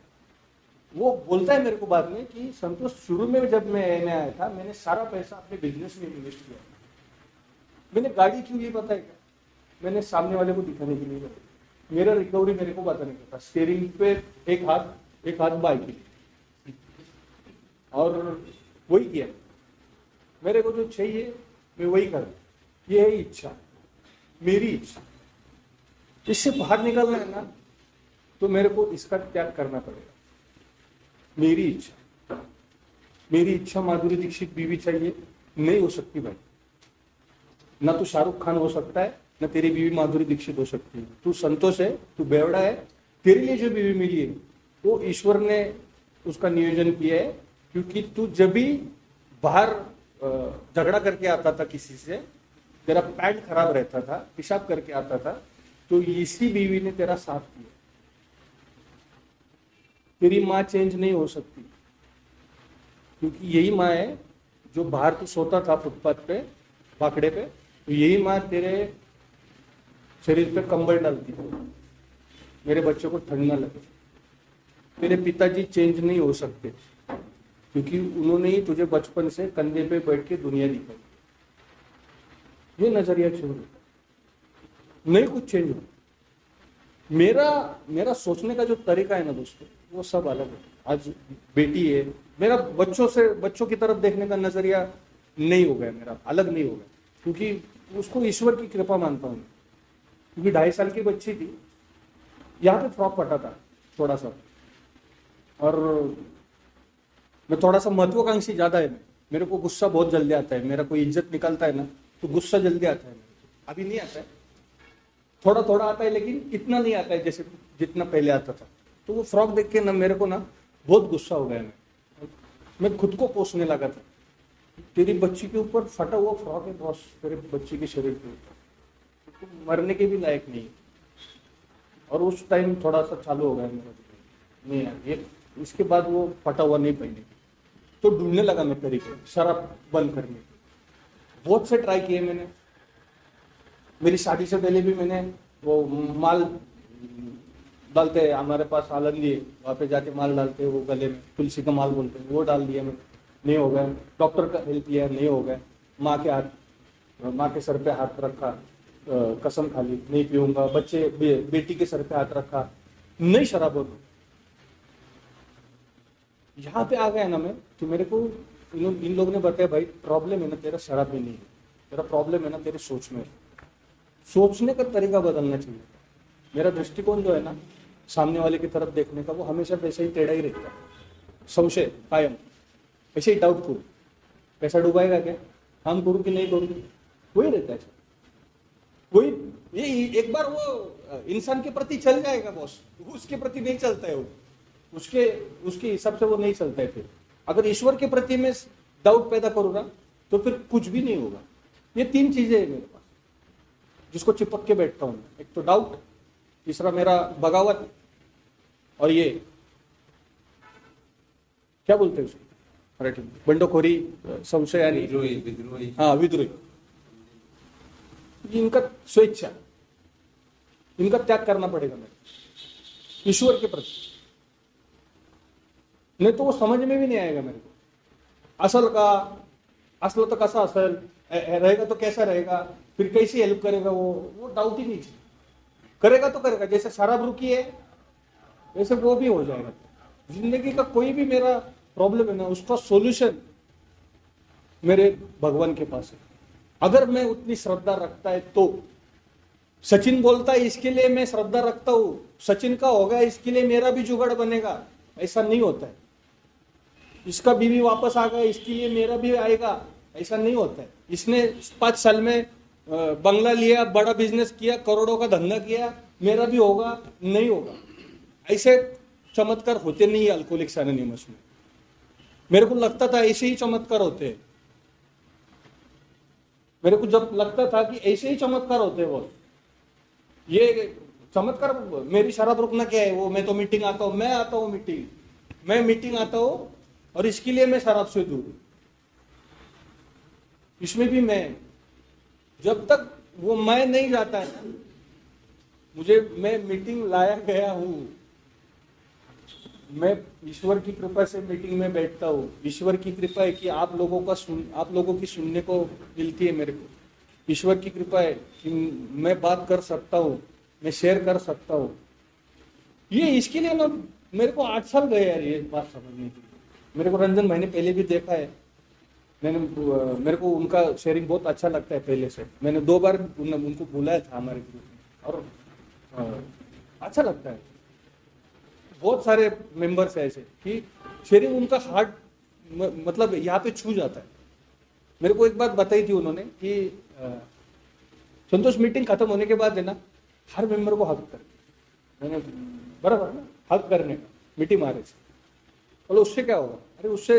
वो बोलता है मेरे को बाद में कि संतोष, शुरू में जब मैं आया था, मैंने सारा पैसा अपने बिजनेस में इन्वेस्ट किया। मैंने गाड़ी क्यों ली पता है क्या? मैंने सामने वाले को दिखाने के लिए, मेरा रिकवरी मेरे को बताने का था। स्टीयरिंग पे एक हाथ बाइक, और वही किया। मेरे को जो चाहिए मैं वही कर, ये है इच्छा, मेरी इच्छा। इससे बाहर निकलना है ना, तो मेरे को इसका त्याग करना पड़ेगा। मेरी इच्छा माधुरी दीक्षित बीवी चाहिए, नहीं हो सकती भाई। ना तो शाहरुख खान हो सकता है, ना तेरी बीवी माधुरी दीक्षित हो सकती है। तू संतोष है, तू बेवड़ा है। तेरे लिए जो बीवी मिली है वो ईश्वर ने उसका नियोजन किया है। क्योंकि तू जब भी बाहर झगड़ा करके आता था किसी से, तेरा पैंट खराब रहता था, पेशाब करके आता था, तो इसी बीवी ने तेरा साथ दिया। तेरी माँ चेंज नहीं हो सकती, क्योंकि यही माँ है जो बाहर तू सोता था फुटपाथ पे, बाकड़े पे, तो यही माँ तेरे शरीर पे कंबल डालती थी, मेरे बच्चों को ठंड ना लगे। तेरे पिताजी चेंज नहीं हो सकते, क्योंकि उन्होंने ही तुझे बचपन से कंधे पे बैठ के दुनिया दिखाई। ये नजरिया छोड़, नहीं कुछ चेंज हो। मेरा सोचने का जो तरीका है ना दोस्तों, वो सब अलग है। आज बेटी है, मेरा बच्चों की तरफ देखने का नजरिया नहीं हो गया, मेरा अलग नहीं हो गया, क्योंकि उसको ईश्वर की कृपा मानता हूँ। क्योंकि 2.5 साल की बच्ची थी, यहाँ पे फ्रॉक फटा था थोड़ा सा, और मैं थोड़ा सा महत्वाकांक्षी ज्यादा है। मेरे को गुस्सा बहुत जल्दी आता है, मेरा कोई इज्जत निकलता है ना तो गुस्सा जल्दी आता है। अभी नहीं आता है, थोड़ा थोड़ा आता है, लेकिन इतना नहीं आता है जैसे जितना पहले आता था। तो वो फ्रॉक देख के ना मेरे को ना बहुत गुस्सा हो गया। मैं खुद को कोसने लगा था, तेरी बच्ची के ऊपर फटा हुआ फ्रॉक है बॉस, तेरे बच्ची के शरीर के ऊपर, तो मरने के भी लायक नहीं। और उस टाइम थोड़ा सा चालू हो गया मेरा, नहीं यार ये इसके बाद वो फटा हुआ नहीं पहने। तो ढूंढने लगा मैं तरीके शराब बंद करने। बहुत से ट्राई किए मैंने। मेरी शादी से पहले भी मैंने वो माल डालते हैं, हमारे पास आलंदी है, वहां पे जाके माल डालते हैं, वो गले में तुलसी का माल बोलते हैं, वो डाल दिया मैंने, नहीं हो गया। डॉक्टर का हेल्प लिया, नहीं हो गया। माँ के सर पे हाथ रखा, कसम खा ली नहीं पीऊंगा। बेटी के सर पे हाथ रखा, नहीं शराब होगी। यहाँ पे आ गया ना मैं, तो मेरे को इन लोगों ने बताया भाई प्रॉब्लम है ना तेरा शराब में नहीं है, तेरा प्रॉब्लम है ना तेरे सोच में। सोचने का तरीका बदलना चाहिए। मेरा दृष्टिकोण जो है ना सामने वाले की तरफ देखने का, वो हमेशा वैसे ही टेढ़ा ही रहता है, संशय कायम, ऐसे ही डाउटफुल। पैसा डुबाएगा क्या, हम करूँ कि नहीं करूँ, वही रहता है। वही ये एक बार वो इंसान के प्रति चल जाएगा बॉस, उसके प्रति नहीं चलता है वो, उसके हिसाब से वो नहीं चलता है। फिर अगर ईश्वर के प्रति मैं डाउट पैदा करूंगा तो फिर कुछ भी नहीं होगा। ये 3 चीजें है मेरे पास जिसको चिपक के बैठता हूं। एक तो डाउट, तीसरा मेरा बगावत, और ये क्या बोलते हैं उसको मराठी में, बंडखोरी, संशय यानी विद्रोही। हाँ, विद्रोही। इनका स्वेच्छा, इनका त्याग करना पड़ेगा मेरे ईश्वर के प्रति, नहीं तो वो समझ में भी नहीं आएगा मेरे को। असलं तो कसा असेल, रहेगा तो कैसा रहेगा, फिर कैसी हेल्प करेगा, वो डाउट ही नहीं चाहिए। करेगा तो करेगा, जैसे शराब रुकी है वैसे वो भी हो जाएगा। जिंदगी का कोई भी मेरा प्रॉब्लम है ना, उसका सॉल्यूशन मेरे भगवान के पास है, अगर मैं उतनी श्रद्धा रखता है तो। सचिन बोलता है इसके लिए मैं श्रद्धा रखता हूं, सचिन का होगा इसके लिए मेरा भी जुगाड़ बनेगा, ऐसा नहीं होता है। इसका बीवी वापस आ गया इसके लिए मेरा भी आएगा, ऐसा नहीं होता है। इसने 5 साल में बंगला लिया, बड़ा बिजनेस किया, करोड़ों का धंधा किया, मेरा भी होगा, नहीं होगा। ऐसे चमत्कार होते नहीं है अल्कोहलिक्स एनोनिमस में। मेरे को लगता था ऐसे ही चमत्कार होते हैं, मेरे को जब लगता था कि ऐसे ही चमत्कार होते हैं, वो ये चमत्कार मेरी शराब रुकना क्या है, वो मैं तो मीटिंग आता हूं, मैं आता हूं मीटिंग, मैं मीटिंग आता हूं और इसके लिए मैं शराब से दूर। इसमें भी मैं, जब तक वो मैं नहीं जाता है ना, मैं मीटिंग लाया गया हूं, मैं ईश्वर की कृपा से मीटिंग में बैठता हूँ। ईश्वर की कृपा है कि आप लोगों की सुनने को मिलती है मेरे को। ईश्वर की कृपा है कि मैं बात कर सकता हूँ, मैं शेयर कर सकता हूँ। ये इसके लिए ना मेरे को 8 साल गए यार ये बात समझने के लिए। मेरे को रंजन भाई ने पहले भी देखा है, मेरे को उनका शेयरिंग बहुत अच्छा लगता है पहले से। मैंने 2 बार उनको बुलाया था हमारे ग्रुप में और अच्छा लगता है। बहुत सारे मेंबर्स है ऐसे कि शेयरिंग उनका हार्ट मतलब यहाँ पे छू जाता है। मेरे को एक बात बताई थी उन्होंने कि संतोष मीटिंग खत्म होने के बाद है ना, हर मेंबर को हक कर, मैंने बराबर ना हक करने का मीटिंग मारे से, बोलो उससे क्या होगा, अरे उससे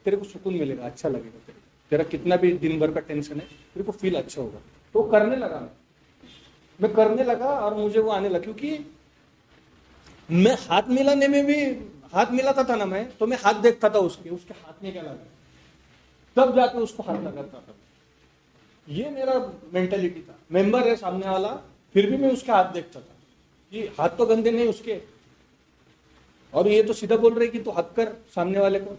तेरे को सुकून मिलेगा, अच्छा लगेगा, तेरा कितना भी दिन भर का टेंशन है तेरे को फील अच्छा होगा। तो करने लगा, मैं करने लगा और मुझे वो आने लगा, क्योंकि मैं हाथ मिलाने में भी, हाथ मिलाता था ना मैं, तो मैं हाथ देखता था उसके हाथ में क्या लगा, तब जाके उसको हाथ लगाता था। ये मेरा मेंटेलिटी था। मेंबर है सामने वाला, फिर भी मैं उसके हाथ देखता था कि हाथ तो गंदे नहीं उसके, और ये तो सीधा बोल रहे कि तू हक कर सामने वाले को।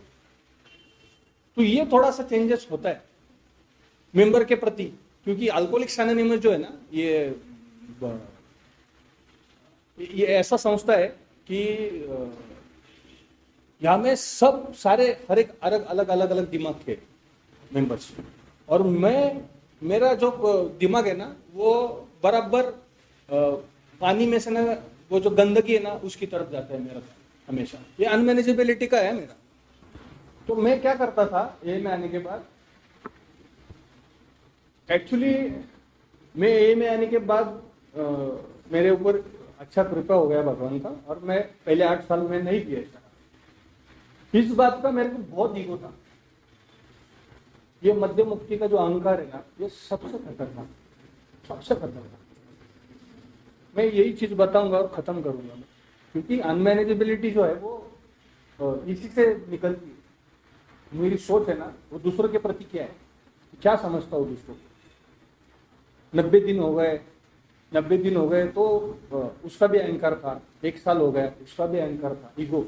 तो ये थोड़ा सा चेंजेस होता है मेंबर के प्रति, क्योंकि अल्कोहलिक्स एनोनिमस जो है ना, ये ऐसा संस्था है कि यहाँ में सब सारे हर एक अलग अलग दिमाग के मेंबर्स, और मेरा जो दिमाग है ना वो बराबर पानी में से ना वो जो गंदगी है ना उसकी तरफ जाता है मेरा हमेशा। ये अनमैनेजेबिलिटी का है मेरा। तो मैं क्या करता था ए में आने के बाद, एक्चुअली मैं ए में आने के बाद मेरे ऊपर अच्छा कृपा हो गया भगवान का, और मैं पहले 8 साल में नहीं किया था। इस बात का मेरे को बहुत ईगो था। ये मध्य मुक्ति का जो अहंकार है ना, ये सबसे खतरनाक, सबसे खतरनाक। मैं यही चीज बताऊंगा और खत्म करूंगा मैं, क्योंकि अनमैनेजेबिलिटी जो है वो इसी से निकलती है। मेरी सोच है ना वो दूसरों के प्रति क्या है, क्या समझता हूँ दूसरों को। 90 दिन हो गए तो उसका भी अहंकार था, 1 साल हो गया उसका भी अहंकार था, ईगो।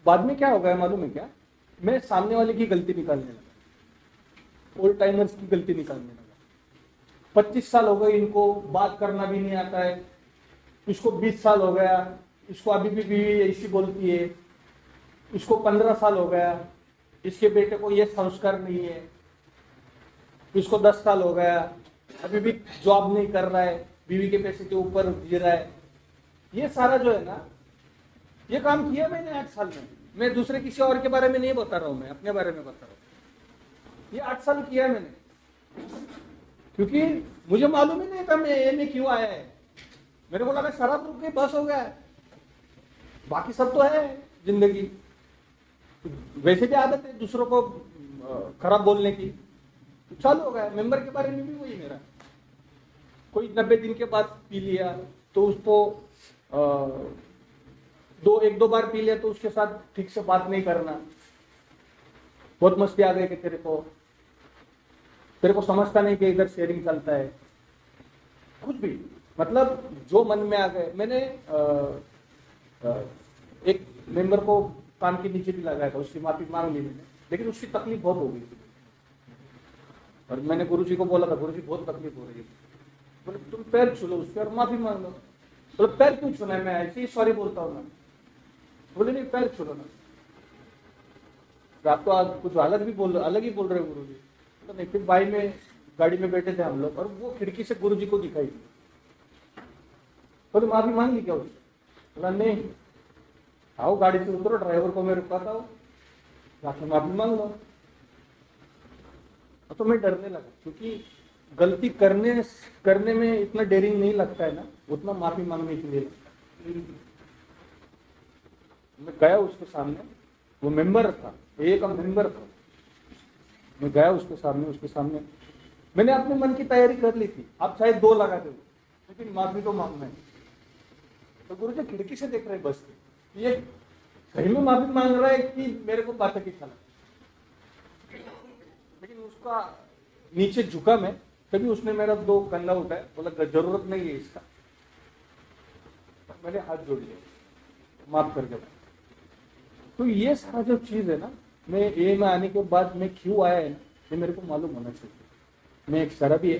बाद में क्या हो गया मालूम है क्या, मैं सामने वाले की गलती निकालने लगा, ओल्ड टाइमर्स की गलती निकालने लगा। 25 साल हो गए इनको बात करना भी नहीं आता है, इसको 20 साल हो गया, इसको अभी भी बीवी ऐसी बोलती है, इसको 15 साल हो गया, इसके बेटे को ये संस्कार नहीं है, इसको 10 साल हो गया अभी भी जॉब नहीं कर रहा है, बीवी के पैसे के ऊपर जी रहा है। ये सारा जो है ना, ये काम किया मैंने 8 साल में। मैं दूसरे किसी और के बारे में नहीं बता रहा हूं, मैं अपने बारे में बता रहा हूं। ये 8 साल किया है मैंने, क्योंकि मुझे मालूम ही नहीं था मैं ए में क्यों आया है। मेरे को लगा शराब रुक गई बस हो गया, बाकी सब तो है जिंदगी। वैसे भी आदत है दूसरों को खराब बोलने की, चालू हो गया। मेंबर के बारे में भी वही मेरा, कोई 90 दिन के बाद पी लिया तो उसको 1-2 बार पी लिया तो उसके साथ ठीक से बात नहीं करना, बहुत मस्ती आ गई कि तेरे को समझता नहीं कि इधर शेयरिंग चलता है, कुछ भी मतलब जो मन में आ गए। मैंने एक मेंबर को कान के नीचे भी लगाया था, उसकी माफी मांग ली मैंने, लेकिन उसकी तकलीफ बहुत हो गई थी, और मैंने गुरुजी को बोला था, गुरुजी बहुत तकलीफ हो रही है। बोले तुम पैर छू लो उसके और माफी मांग लो। बोले पैर क्यों छूना है, मैं ऐसे ही सॉरी बोलता हूँ ना। बोले नहीं पैर छू लो ना, तो आप तो आज कुछ अलग ही बोल रहे हो गुरुजी। तो नहीं, फिर बाई में गाड़ी में बैठे थे हम लोग और वो खिड़की से गुरुजी को दिखाई दी। बोले माफी मांग ली क्या उससे? बोला नहीं, आओ गाड़ी से उतरो, ड्राइवर को मैं रुकाता हूँ, जाके माफी मांग लो। तो मैं डरने लगा, क्योंकि गलती करने में इतना डेरिंग नहीं लगता है ना, उतना माफी मांगने के लिए। मैं गया उसके सामने, वो मेंबर था, एक मेंबर था। मैं गया उसके सामने मैंने अपने मन की तैयारी कर ली थी, आप चाहे 2 लगा दो, लेकिन माफी तो मांगना है। तो गुरुजी खिड़की से देख रहे बस के, ये सही में माफी मांग रहा है कि मेरे को बात की चला। लेकिन उसका नीचे झुका मैं, तभी उसने मेरा 2 कंधा उठाया, बोला जरूरत नहीं है इसका। मैंने हाथ जोड़ लिया, माफ कर दे। तो ये सारा जो चीज है ना, मैं ए में आने के बाद मैं क्यों आया है ना, ये मेरे को मालूम होना चाहिए। मैं एक शराबी है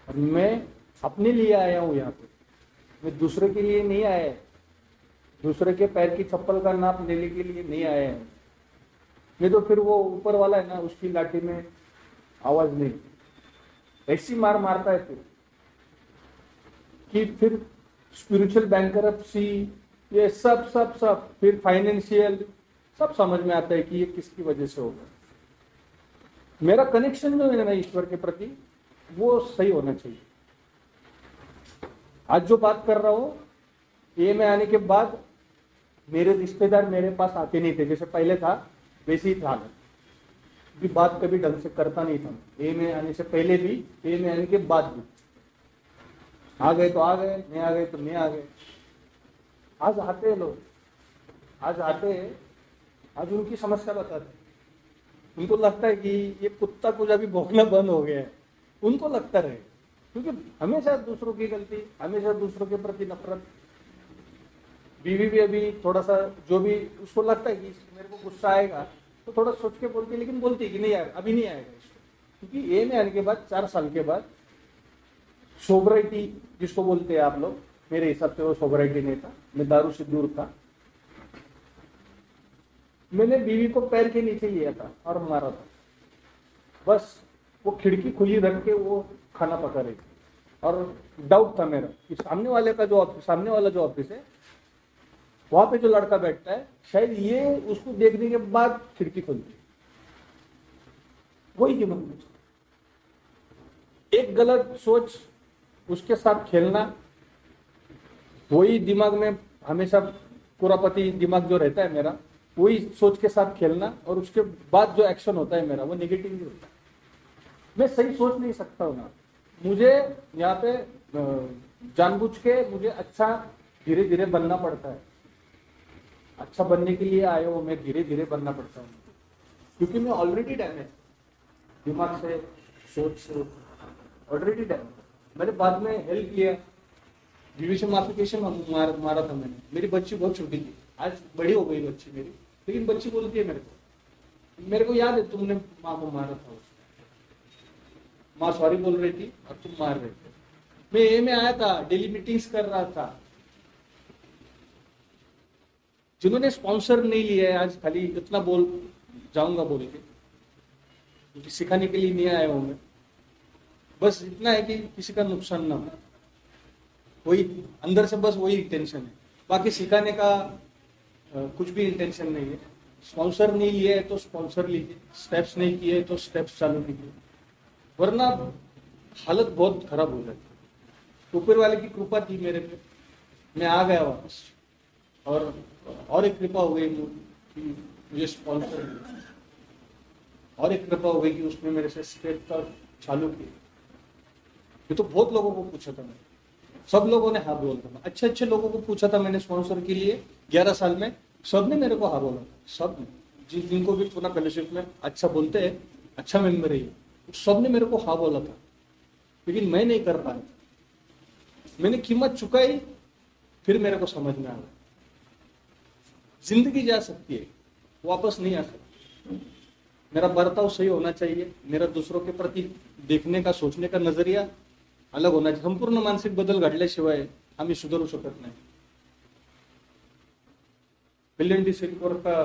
और मैं अपने लिए आया हूँ यहाँ पे, मैं दूसरे के लिए नहीं आया है, दूसरे के पैर की चप्पल का नाप लेने के लिए नहीं आया है। ये तो फिर वो ऊपर वाला है ना, उसकी लाठी में आवाज नहीं, ऐसी मार मारता है फिर स्पिरिचुअल बैंकरप्सी, ये सब फिर फाइनेंशियल सब समझ में आता है कि ये किसकी वजह से होगा। मेरा कनेक्शन जो है ना ईश्वर के प्रति, वो सही होना चाहिए। आज जो बात कर रहा हूं, ये में आने के बाद मेरे रिश्तेदार मेरे पास आते नहीं थे, जैसे पहले था वैसे ही था। भी बात कभी ढंग से करता नहीं था, ए में आने से पहले भी, ए में आने के बाद भी। आ गए तो आ गए, नहीं आ गए तो नहीं आ गए। आज आते हैं लोग, आज उनकी समस्या बताते। उनको लगता है कि ये कुत्ता कुछ अभी भौंकना बंद हो गया है, उनको लगता रहे, क्योंकि हमेशा दूसरों की गलती, हमेशा दूसरों के प्रति नफरत। बीवी भी अभी थोड़ा सा, जो भी उसको लगता है कि मेरे को गुस्सा आएगा तो थोड़ा सोच के बोलती है, लेकिन बोलती है कि नहीं यार अभी नहीं आएगा इसको। क्योंकि ए में आने के बाद 4 साल के बाद सोबराइटी जिसको बोलते हैं आप लोग, मेरे हिसाब से वो सोबराइटी नहीं था, मैं दारू से दूर था। मैंने बीवी को पैर के नीचे लिया था और मारा था, बस वो खिड़की खुली रख के वो खाना पका रही थी। और डाउट था मेरा कि सामने वाला जो ऑफिस है, वहां पे जो लड़का बैठता है, शायद ये उसको देखने के बाद खिड़की खुलती। वही दिमाग में एक गलत सोच, उसके साथ खेलना, वही दिमाग में हमेशा कुरापति दिमाग जो रहता है मेरा, वही सोच के साथ खेलना, और उसके बाद जो एक्शन होता है मेरा वो नेगेटिव ही होता है। मैं सही सोच नहीं सकता हूँ ना, मुझे यहाँ पे जानबूझ के मुझे अच्छा धीरे धीरे बनना पड़ता है। अच्छा बनने के लिए आया हूँ मैं, धीरे धीरे बनना पड़ता है, क्योंकि मैं ऑलरेडी डैमेज दिमाग से, सोच से ऑलरेडी डैमेज। मैंने बाद में हेल्प किया, बीवी से माफिकेशन मारा था मैंने। मेरी बच्ची बहुत छोटी थी, आज बड़ी हो गई बच्ची मेरी, लेकिन बच्ची बोलती है मेरे को याद है तुमने माँ को मारा था, माँ सॉरी बोल रही थी और तुम मार रहे थे। मैं ए में आया था, डेली मीटिंग्स कर रहा था। जिन्होंने स्पॉन्सर नहीं लिया है, आज खाली इतना बोल जाऊंगा बोल के, क्योंकि सिखाने के लिए नहीं आया हूं मैं, बस इतना है कि किसी का नुकसान ना हो, वही अंदर से बस वही इंटेंशन है। बाकी सिखाने का कुछ भी इंटेंशन नहीं है। स्पॉन्सर नहीं लिया है तो स्पॉन्सर लीजिए, स्टेप्स नहीं किए तो स्टेप्स चालू कीजिए, वरना हालत बहुत खराब हो जाती। ऊपर वाले की कृपा थी मेरे पे, मैं आ गया वापस, और एक कृपा हो गई कि मुझे स्पॉन्सर, और एक कृपा हो गई कि उसने मेरे से स्टेप का चालू किया। ये तो बहुत लोगों को पूछा था मैंने, सब लोगों ने हाँ बोला था। अच्छे लोगों को पूछा था मैंने स्पॉन्सर के लिए 11 साल में, सब ने मेरे को हाँ बोला। सब ने, जिनको भी पूरा फेलोशिप में अच्छा बोलते हैं, अच्छा मेंबर है, सब ने मेरे को हाँ बोला था, लेकिन मैं नहीं कर पाया। मैंने कीमत चुकाई, फिर मेरे को समझ में आ गया जिंदगी जा सकती है, वापस नहीं आ सकती। मेरा बर्ताव सही होना चाहिए, मेरा दूसरों के प्रति देखने का सोचने का नजरिया अलग होना चाहिए. संपूर्ण मानसिक बदल घडल्याशिवाय आम्ही सुधारू शकत नाही. बिलियन डी सिल्वर का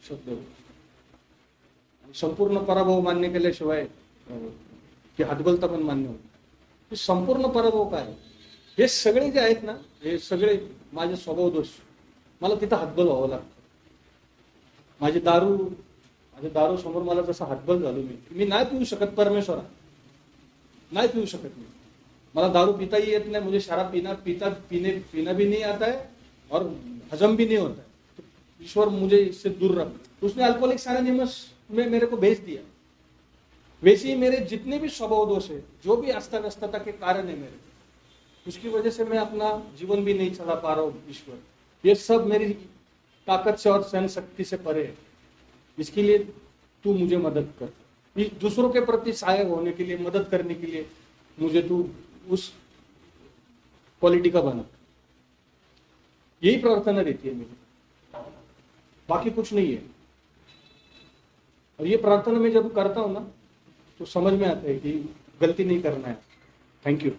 शब्द. संपूर्ण पराभव मान्य केल्याशिवाय की हातबलता पण मान्य होत. संपूर्ण पराभव काय, हे सगळे जे आहेत ना, हे सगळे माझे स्वभाव दोष. मला तिथं हातबल व्हावं लागतं. माझे दारू समोर मला जसं हातबल झालो मी नाही पिऊ शकत. परमेश्वरा नाही पिऊ शकत मी. मला दारू पिता ही येत नाही. मुझे शराब पीना भी नहीं आता है और हजम भी नहीं होता है. तो ईश्वर मुझे इससे दूर रख. उसने अल्कोहलिक्स एनोनिमस में मेरे को भेज दिया. वैसे ही मेरे जितने भी स्वभाव दोष है, जो भी अस्त व्यस्तता के कारण है मेरे, उसकी वजह से मैं अपना जीवन भी नहीं चला पा रहा हूँ. ईश्वर, ये सब मेरी ताकत से और सहन शक्ति से परे है. इसके लिए तू मुझे मदद कर. दूसरों के प्रति सहायक होने के लिए, मदद करने के लिए मुझे तू उस क्वालिटी का बना. यही प्रार्थना रहती है मेरी, बाकी कुछ नहीं है. और ये प्रार्थना मैं जब करता हूं ना, तो समझ में आता है कि गलती नहीं करना है. Thank you.